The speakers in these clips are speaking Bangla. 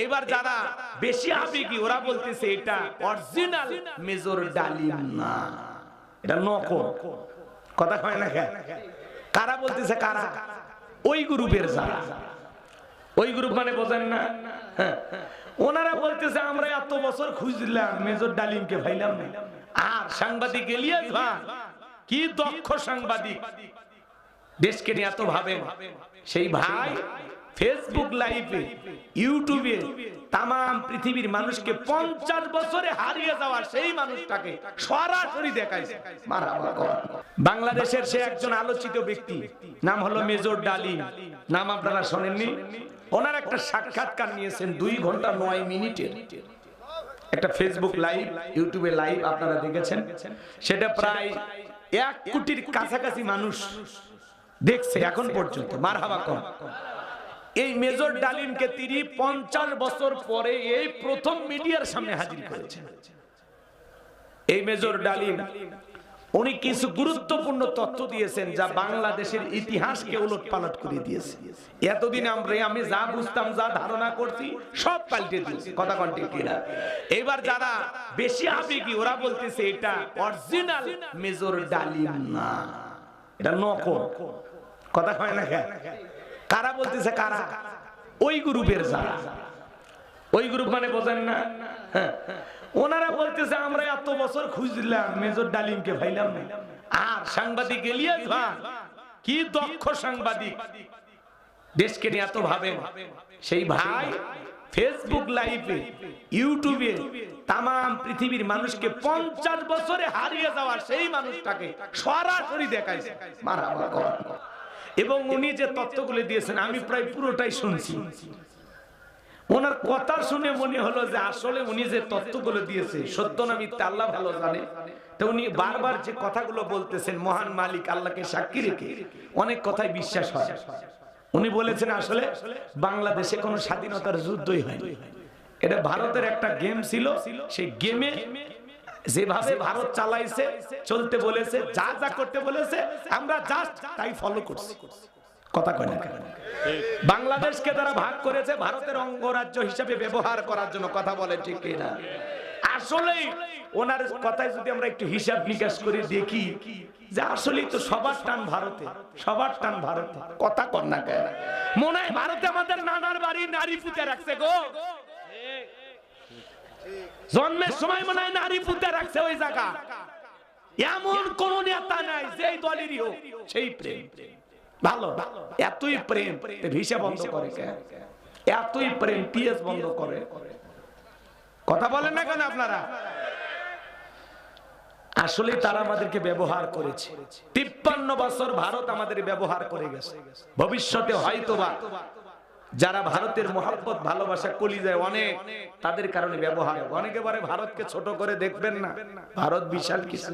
এবার যারা বেশি আবেগী ওরা বলতেছে এটা অরিজিনাল মেজর ডালিম না, এটা নকল। কথা কয় না কেন? কারা বলতেছে? কারা? ওই গ্রুপের যারা, ওই গ্রুপ মানে বোঝেন না? ওনারা বলতেছে আমরা এত বছর খুঁজলাম মেজর ডালিমকে পাইলাম না। আর সাংবাদিক এলিয়াস ভাই কি দক্ষ সাংবাদিক, দেশকে নিয়ে এত ভাবেন, সেই ভাই ফেসবুক লাইভে ইউটিউবে তাম পৃথিবীর মানুষকে 50 বছরে হারিয়ে যাওয়া সেই মানুষটাকে সরাসরি দেখাইছে। বাংলাদেশের সে একজন আলোচিত ব্যক্তি, নাম হলো মেজর ডালিম। নাম আপনারা শোনেননি? ওনার একটা সাক্ষাৎকার নিয়েছেন 2 ঘন্টা 9 মিনিটের একটা ফেসবুক লাইভ, ইউটিউবে লাইভ আপনারা দেখেছেন। সেটা প্রায় 1 কোটির কাছাকাছি মানুষ দেখছে এখন পর্যন্ত। মারহাবা কম। এই মেজর ডালিমকে তিনি 50 বছর পরে এই প্রথম মিডিয়ার সামনে হাজির করেছেন। এই মেজর ডালিম উনি কিছু গুরুত্বপূর্ণ তথ্য দিয়েছেন যা বাংলাদেশের ইতিহাসকে উলটপালট করে দিয়েছে। এতদিন আমি যা বুঝতাম, যা ধারণা করছি সব পাল্টে দিয়েছে। কথা কন্টি কিনা? এবার যারা বেশি আবেগী ওরা বলতেছে এটা অরিজিনাল মেজর ডালিম না, এটা নকল। কথা কয় না কেন? কারা বলতেছে? কারা? ওই গ্রুপের যারা, ওই গ্রুপ মানে বোঝেন না? ওনারা বলতেছে আমরা এত বছর খুঁজলাম মেজর ডালিমকে পাইলাম না। আর সাংবাদিক এলিয়াস ভাই কি দক্ষ সাংবাদিক, দেশকে নিয়ে এত ভাবেন, সেই ভাই ফেসবুক লাইভে ইউটিউবে তাম পৃথিবীর মানুষকে 50 বছরে হারিয়ে যাওয়া সেই মানুষটাকে সরাসরি দেখাইছে। মারহাবা কর। এবং উনি যে তথ্যগুলো দিয়েছেন আমি প্রায় পুরোটাই শুনছি। ওনার কথা শুনে মনে হলো যে আসলে উনি যে তথ্যগুলো দিয়েছে সত্য না মিথ্যা আল্লাহ ভালো জানে। তো উনি বারবার যে কথাগুলো বলতেছেন মহান মালিক আল্লাহকে সাক্ষী রেখে অনেক কথাই বিশ্বাস হয়। উনি বলেছেন আসলে বাংলাদেশে কোনো স্বাধীনতার যুদ্ধই হয়নি, এটা ভারতের একটা গেম ছিল। সেই গেমে যেভাবে ভারত চালাইছে, চলতে বলেছে, যা যা করতে বলেছে আমরা জাস্ট তাই ফলো করছি। কথা কয় না কেন? বাংলাদেশকে তারা ভাগ করেছে ভারতের অঙ্গরাজ্য হিসেবে ব্যবহার করার জন্য। কথা বলে ঠিক কিনা? আসলেই ওনার কথায় যদি আমরা একটু হিসাব নিকাশ করে দেখি যে আসলেই তো সবার টান ভারতে, সবার টান ভারতে। কথা কর না কেন? মনে হয় ভারতে আমাদের নানার বাড়ি নারী পুঁতে রাখছে গো। জন্মের সময় মনে হয় নারী পুঁতে রাখছে ওই জায়গা। এমন কোন নেতা নাই যেই দলেরই হোক সেই প্রেম। ভালো এতই প্রেম ভিসা বন্ধ করে, এতই প্রেম পিএস বন্ধ করে। কথা বলেন না কেন আপনারা? আসলে তারা আমাদেরকে ব্যবহার করেছে। 53 বছর ভারত আমাদের ব্যবহার করে গেছে। ভবিষ্যতে হয়তোবা যারা ভারতের মহব্বত ভালোবাসা কলিজায় অনেক, তাদের কারণে ব্যবহার। অনেকে বলে ভারতকে ছোট করে দেখবেন না, ভারত বিশাল কিছু।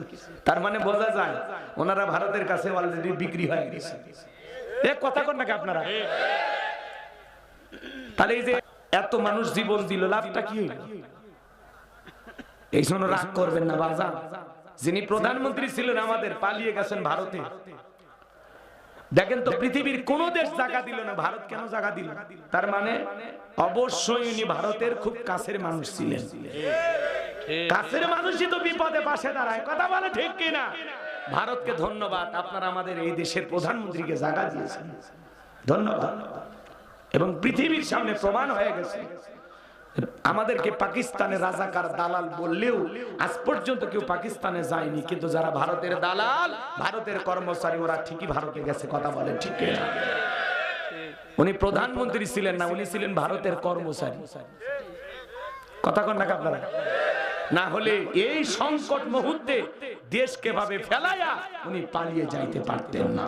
তার মানে বোঝা যায় ওনারা ভারতের কাছে অলরেডি বিক্রি হয়ে গেছে। এক কথা কর নাকি আপনারা? তাহলে এই যে এত মানুষ জীবন দিল, লাভটা কি হইল? এই জন্য রাগ করবেন না বাজান। যিনি প্রধানমন্ত্রী ছিলেন আমাদের, পালিয়ে গেছেন ভারতে। দেখেন তো পৃথিবীর কোন দেশ জায়গা দিল না, ভারত কেন জায়গা দিল? তার মানে অবশ্যই উনি ভারতের খুব কাছের মানুষ ছিলেন। কাছের মানুষই তো বিপদে পাশে দাঁড়ায়। কথা বলে ঠিক কিনা? ভারতকে ধন্যবাদ, আপনারা আমাদের এই দেশের প্রধানমন্ত্রীকে জায়গা দিয়েছেন, ধন্যবাদ। এবং পৃথিবীর সামনে প্রমাণ হয়ে গেছে আমাদেরকে পাকিস্তানের রাজাকার দালাল বললেও আজ পর্যন্ত কেউ পাকিস্তানে যায়নি, কিন্তু যারা ভারতের দালাল, ভারতের কর্মচারী, ওরা ঠিকই ভারতে গেছে। কথা বলেন ঠিক কিনা? উনি প্রধানমন্ত্রী ছিলেন না, উনি ছিলেন ভারতের কর্মচারী। কথা কন না আপনারা? না হলে এই সংকট মুহূর্তে দেশকে ভাবে ফেলাইয়া উনি পালিয়ে যাইতে পারতেন না।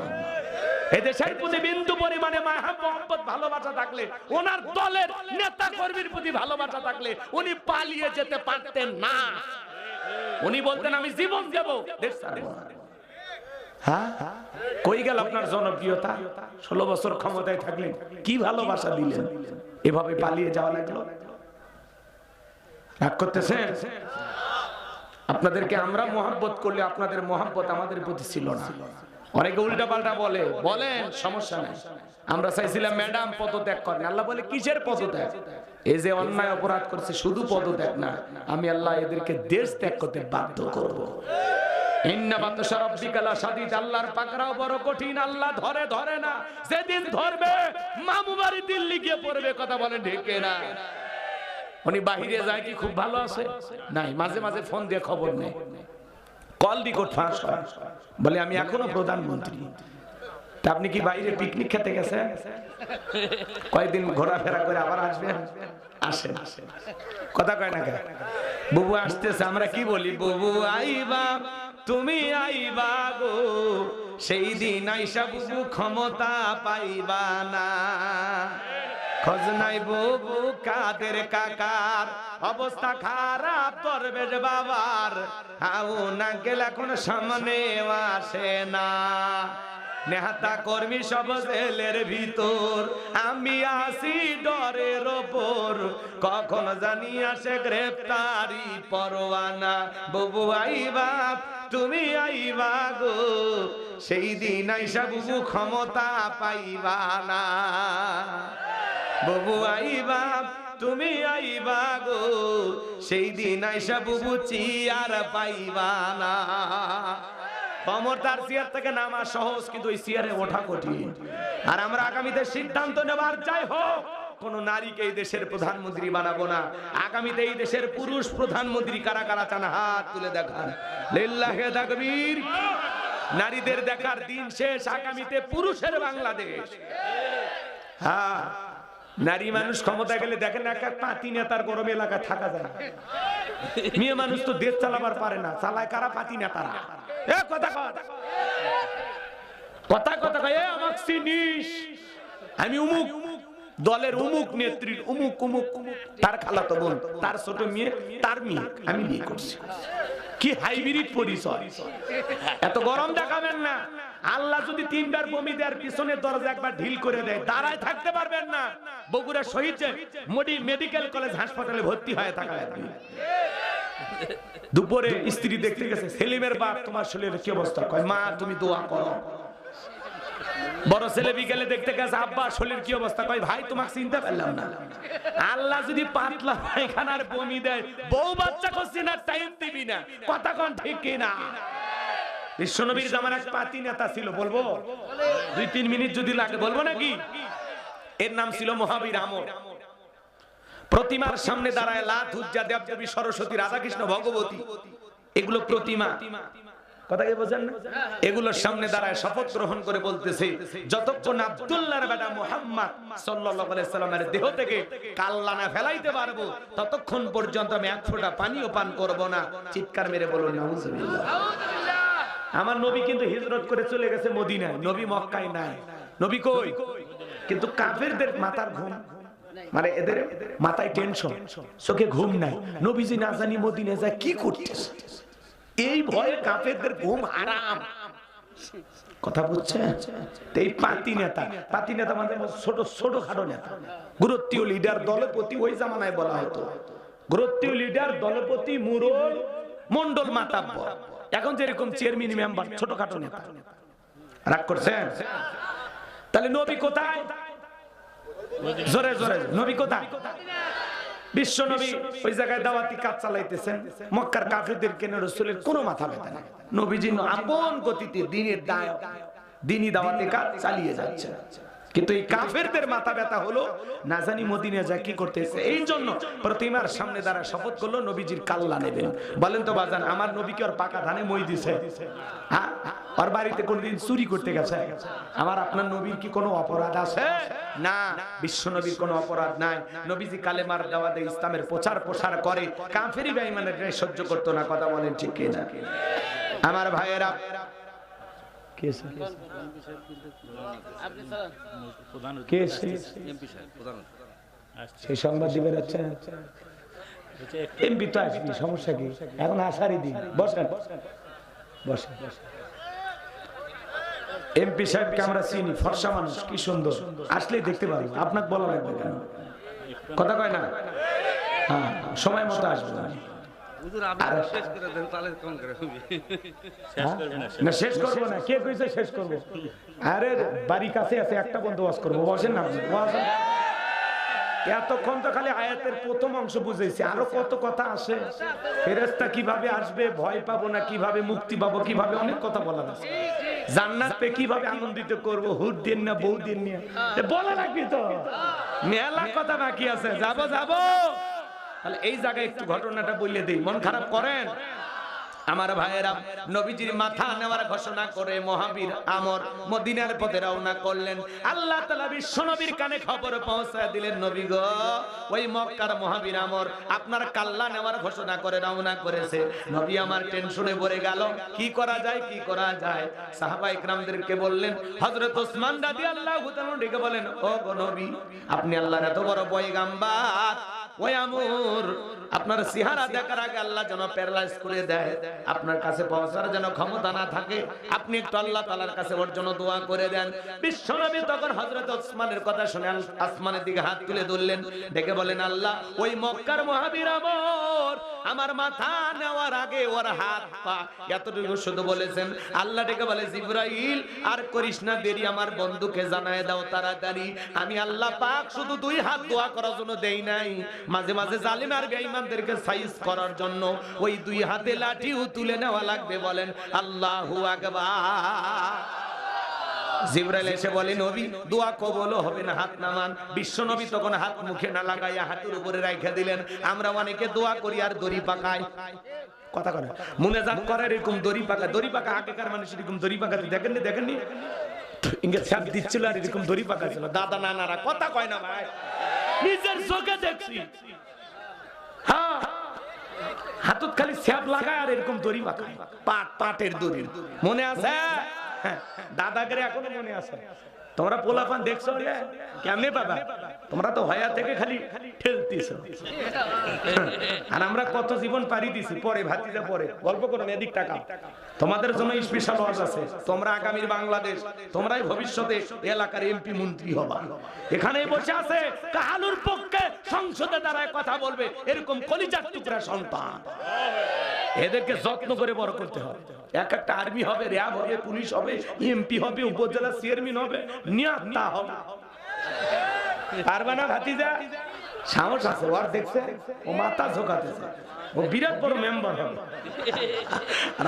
এদেশের প্রতি বিন্দু পরিমাণে মায়া মোহাম্মত ভালোবাসা থাকলে, ওনার দলের নেতা কর্মীর প্রতি ভালোবাসা থাকলে উনি পালিয়ে যেতে পারতেন না। উনি বলতেন আমি জীবন দেব, দেশ ছাড়বো না। হ্যাঁ, কই গেল আপনার জনপ্রিয়তা? 16 বছর ক্ষমতায় থাকলেন, কি ভালোবাসা দিলেন? এভাবে পালিয়ে যাওয়া লাগলো। রাগ করতেছেন? আপনাদেরকে আমরা মহব্বত করলে আপনাদের মহব্বত আমাদের প্রতি ছিল না। অনেকে উল্টা পাল্টা বলে, বলেন সমস্যা নাই। আমরা চাইছিলাম ম্যাডাম পদত্যাগ করেন, আল্লাহ বলে কিসের পদত্যাগ? এই যে অন্যায় অপরাধ করছে শুধু পদত্যাগ না, আমি আল্লাহ এদেরকে দেশ ত্যাগ করতে বাধ্য করব। আল্লাহর পাকড়াও বড় কঠিন, আল্লাহ ধরে ধরে না, যেদিন ধরবে মামু বাড়ি দিল্লি গিয়ে পড়বে। কথা বলেন ঠিক না? উনি বাহিরে যায় কি খুব ভালো আছে? নাই, মাঝে মাঝে ফোন দিয়ে খবর নেই, কল রেকর্ড ফাঁস হয়, বলে আমি এখনো প্রধানমন্ত্রী। তা আপনি কি বাইরে পিকনিক খেতে গেছেন? কয়েকদিন ঘোরাফেরা করে আবার আসবেন? আসেন। কথা কয় না কেন? বুবু আসতেছে, আমরা কি বলি? বুবু আইবা, তুমি আইবা গো, সেই দিন আইসা বুবু ক্ষমতা পাইবা না। খোঁজ নাই বুবু কাদের কাকার, অবস্থা খারাপ দরবেশ বাবার, হাউ না গেলে এখন সামনে আসে না। নেহাতা কর্মী সব জেলের ভিতর, আমি আসি ডরের ওপর, কখন জানি আসে গ্রেফতারি পরোয়ানা। বুবু আইবা, তুমি আইবা গো, সেই দিন আইসা বুবু ক্ষমতা পাইবা না। বুবু আইবা, তুমি আইবা গো, সেই দিন আইসা বুবু চিয়ার পাইবা না। ক্ষমতার চেয়ার থেকে নামা সহজ, কিন্তু ওই চেয়ারে ওঠা কঠিন। আর আমরা আগামীতে সিদ্ধান্ত নেবার, যাই হোক কোন নারীকে এই দেশের প্রধানমন্ত্রী বানাবো না। আগামীতে এই দেশের পুরুষ প্রধানমন্ত্রী কারা কারা চান? হাত তুলে দেখান। লিল্লাহে তাকবীর। নারীদের দেখার দিন শেষ, আগামীতে পুরুষের বাংলাদেশ। হ্যাঁ, নারী মানুষ ক্ষমতা গেলে দেখেন একটা পাতি নেতার গরম এলাকায় থাকা যায়। মেয়ে মানুষ তো দেশ চালাবার পারে না, চালায় কারা? পাতি নেতারা। কথা কথা কয়, আমাকে চিনিস? আমি অমুক দলের অমুক নেত্রীর অমুক অমুক, তার খালাতো বোন, তার ছোট মেয়ে, তার মেয়ে আমি বিয়ে করছি। কি হাইব্রিড পরিচয়! এত গরম দেখাবেন না। আল্লাহ যদি তিনবার বমি দেওয়ার পিছনে দরজা একবার ঢিল করে দেয়, দাঁড়ায় থাকতে পারবেন না। বগুড়া শহীদ মেডিকেল কলেজ হাসপাতালে ভর্তি হয়ে থাকা লাগবে। দুপুরে স্ত্রী দেখতে গেছে, সেলিমের বাপ, তোমার শরীরের কি অবস্থা? কয় মা তুমি দোয়া করো। বড় ছেলে বিকেলে দেখতে গেছে, আব্বা শরীরের কি অবস্থা? কয় ভাই তোমাকে চিনতে পারলাম না। আল্লাহ যদি পাতলা পায়খানার বমি দেয়, বউ বাচ্চা করছি না, টাইম দিবি না। কথা কোন ঠিক কিনা? বিশ্বনবীর জামানায় পাতি নেতা ছিল, বলবো 2-3 মিনিট যদি লাগে বলবো নাকি? এর নাম ছিল মহাবীর আমর। প্রতিমার সামনে দাঁড়ায় লাত, হুজ্জা, দেবদেবী, সরস্বতী, রাধাকৃষ্ণ, ভগবতী, এগুলো প্রতিমা। কথা কি বোঝেন না? এগুলোর সামনে দাঁড়ায় শপথ গ্রহণ করে বলতেছে, যতক্ষণ আব্দুল্লাহর বেটা মুহাম্মদ সাল্লাল্লাহু আলাইহি সাল্লামের দেহ থেকে কাল্লা না ফেলাইতে পারবো, ততক্ষণ পর্যন্ত আমি এক ফোঁটা পানিও পান করব না। চিৎকার মেরে বলুন নাউজুবিল্লাহ। আমার নবী কিন্তু হিজরত করে চলে গেছে মদিনায়, নবী মক্কায় নাই। নবী কই? কিন্তু কাফেরদের মাথার ঘুম, মানে এদের মাথায় টেনশন, চোখে ঘুম নাই। নবীজি না জানি মদিনায় যায় কি করতেছে, এই ভয়ে কাফেরদের ঘুম হারাম। কথা বুঝছেন? এই পাতি নেতা, পাতি নেতা মানে ছোট ছোট খাটো নেতা, গুরুত্বীয় লিডার, দলপতি। ওই জামানায় বলা হতো গুরুত্বীয় লিডার, দলপতি, মুরল, মন্ডল, মাতাব্বর। এখন যেরকম চেয়ারম্যান, মেম্বার, ছোটখাটো নেতা। রাগ করছেন? তাহলে নবী কোথায়? জোরে জোরে নবী কোথায়? বিশ্ব নবী ওই জায়গায় দাওয়াতি কাজ চালাইতেছেন। মক্কার কাফেরদের কেন রাসূলের কোনো মাথা ব্যথা নাই। নবীজি আপন গতিতে দ্বীনের দাওয়াত, দ্বীনি দাওয়াতি কাজ চালিয়ে যাচ্ছে। কিন্তু এই কাফেরদের মাথা ব্যথা হলো না জানি মদিনা যা কি করতেছে। এই জন্য প্রতিমার সামনে দ্বারা শপথ করলো নবীজির কাল্লা নেবেন। বলেন তো বাজান, আমার নবীকে ওর পাকা ধানে মই দিছে? হ্যাঁ, ওর বাড়িতে কোনদিন চুরি করতে গেছে? আমার আপনার নবীর কি কোনো অপরাধ আছে? না, বিশ্ব নবীর কোনো অপরাধ নাই। নবীজি কালেমার দাওয়াতে ইসলামের প্রচার প্রসার করে, কাফেরি বেঈমানের সহ্য করতো না। কথা বলেন ঠিক কিনা? আমার ভাইয়েরা, সেই সংবাদ দিবেন। আচ্ছা, এমপি তো আসবি, সমস্যা কি? এখন আসারই দিন। বসেন বসেন। এমপি সাহেবকে আমরা চিনি, ফর্সা মানুষ, কি সুন্দর, আসলেই দেখতে পারবো। আপনাকে বলা লাগবে কেন? কথা কয় না? হ্যাঁ, সময় মতো আসবো। না শেষ করবো না, কে কইছে শেষ করবো? আরে বাড়ি কাছে আছে, একটা বন্ধু ওয়াজ করবো, বসেন না। এতক্ষণ তো খালি আয়াতের প্রথম অংশ বুঝেছি, আরো কত কথা আসে। ফেরেশতা কিভাবে আসবে, ভয় পাবো না কিভাবে, মুক্তি পাবো কিভাবে, অনেক কথা বলা আছে। জান্নাত পে কিভাবে আনন্দিত করবো, হুর দিন না বউ দিন নিয়ে বলা লাগবে তো, মেলা কথা বাকি আছে। যাবো যাবো, তাহলে এই জায়গায় একটু ঘটনাটা বলে দেই, মন খারাপ করেন আমার ভাইয়েরা। নবীজির মাথা নেওয়ার ঘোষণা করে মহাবীর আমর মদিনার পথে রওনা করলেন। আল্লাহ তাআলা বিশ্ব নবীর কানে খবর পৌঁছায় দিলেন, নবী গো, ওই মক্কার মহাবীর আমর আপনার কাল্লা নেওয়ার ঘোষণা করে রওনা করেছে। নবী আমার টেনশনে পড়ে গেল, কি করা যায় কি করা যায়। সাহাবা ইকরামদেরকে বললেন, হযরত ওসমান রাদিয়াল্লাহু তাআলা ডেকে বলেন, ও গো নবী, আপনি আল্লাহর এত বড় পয়গাম্বার, ওই আমর আপনার চেহারা দেখার আগে আল্লাহ যেন প্যারালাইজ করে দেয়, আপনার কাছে পৌঁছার যেন ক্ষমতা না থাকে, আপনি একটু আল্লাহ তাআলার কাছে ওর জন্য দোয়া করে দেন। বিশ্বনবী তখন হযরত ওসমানের কথা শুনে আসমানের দিকে হাত তুলে ধরলেন, ডেকে বলেন, আল্লাহ, ওই মক্কার মহাবীর আমর আমার মাথা নেওয়ার আগে ওর হাত পা এতটুকু শুধু বলেছেন। আল্লাহ ডেকে বলে, জিবরাইল, আর করিস না দেরি, আমার বন্ধুকে জানায় দাও তাড়াতাড়ি। আমি আল্লাহ পাক শুধু দুই হাত দোয়া করার জন্য দেই নাই, মাঝে মাঝে জালিম আর বেঈমানদেরকে সাইজ করার জন্য ওই দুই হাতে লাঠিও তুলে নেওয়া লাগবে। বলেন আল্লাহু আকবার। জিবরাইল এসে বলে, নবী, দোয়া কবুল হবে না, হাত নামান। বিশ্ব নবী তখন হাত মুখে না লাগাইয়া হাতের উপরে রাখা দিলেন। আমরা অনেকে দোয়া করি আর দড়ি পাকাই, কথা করে মুনাজাত করে এরকম দড়ি পাকা, দড়ি পাকা আগেকার মানুষ এরকম দড়ি পাকাতে দেখেননি, দেখেননি ইংরেজ ছাপ দিচ্ছিল আর এরকম দড়ি পাকা ছিল। দাদা নানারা কথা কয় না ভাই, নিজের চোখে দেখছি। হ্যাঁ, হাতত খালি ছাপ লাগায় আর এরকম দড়ি পাকায়, পাটের দড়ি, মনে আছে? দাদাগিরি এখনো মনে আছে। তোমরা পোলাপান দেখছো কেমনে বাবা, তোমরা তো হয়া থেকে খালি ঠেলতেছো, আর আমরা কত জীবন পারি দিছি। পরে ভাতিজা পরে গল্প করো, এদিক টাকা তোমাদের জন্য স্পেশাল ওয়াজ আছে। তোমরা আগামীর বাংলাদেশ, তোমরাই ভবিষ্যতে এলাকার এমপি মন্ত্রী হবা। এখানেই বসে আছে কাহালুর পক্ষে সংসদে দাঁড়ায় কথা বলবে এরকম কলিজার টুকরা সন্তান। এদেরকে যত্ন করে বড় করতে হবে। এক একটা আর্মি হবে, র্যাব হবে, পুলিশ হবে, এমপি হবে, উপজেলা চেয়ারম্যান হবে, নিয়াত্তা হবে। পারবে না ভাতিজা? সাহস আছে ওর, দেখছে ও মাথা ঝোকাতেছে, ও বিরাট বড় মেম্বার হবে।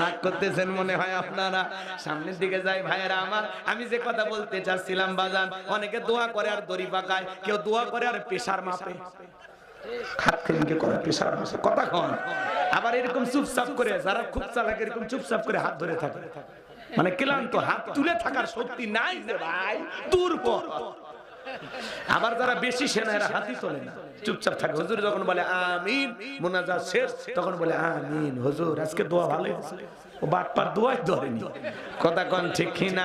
রাগ করতেছেন মনে হয় আপনারা, সামনের দিকে যাই ভাইয়েরা আমার। আমি যে কথা বলতে চাচ্ছিলাম বাজান, অনেকে দোয়া করে আর দড়ি পাকায়, কেউ দোয়া করে আর প্রেসার মাপে, কথা কন। আবার এরকম চুপচাপ করে, যারা খুব চালাক এরকম চুপচাপ করে হাত ধরে থাকে, মানে ক্লান্ত, হাত তুলে থাকার শক্তি নাই যে ভাই, দূর কর। আবার যারা বেশি সেনা এরা হাতই তোলে না, চুপচাপ থাকে। হুজুর যখন বলে আমিন, মুনাজাত শেষ, তখন বলে আমিন হুজুর, আজকে দোয়া ভালো। ও বাটপার দোয়াই ধরেনি, কথা কন ঠিক কিনা?